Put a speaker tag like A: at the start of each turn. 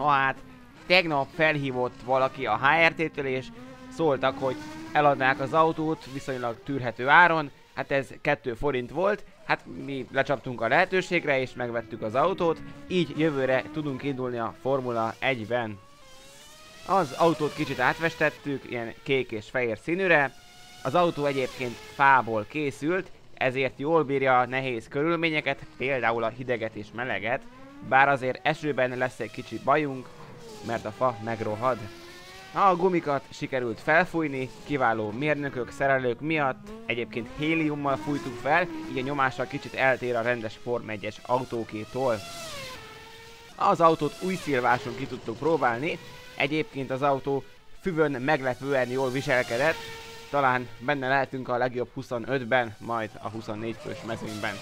A: Hát tegnap felhívott valaki a HRT-től és szóltak, hogy eladnák az autót viszonylag tűrhető áron. Hát ez 2 forint volt, hát mi lecsaptunk a lehetőségre és megvettük az autót, így jövőre tudunk indulni a Formula 1-ben. Az autót kicsit átvestettük, ilyen kék és fehér színűre. Az autó egyébként fából készült, ezért jól bírja a nehéz körülményeket, például a hideget és meleget, bár azért esőben lesz egy kicsi bajunk, mert a fa megrohad. A gumikat sikerült felfújni, kiváló mérnökök, szerelők miatt, egyébként héliummal fújtuk fel, így a nyomással kicsit eltér a rendes Form 1-es autókétól. Az autót új szilváson ki tudtuk próbálni, egyébként az autó füvön meglepően jól viselkedett, talán benne lehetünk a legjobb 25-ben, majd a 24 fős mezőnyben.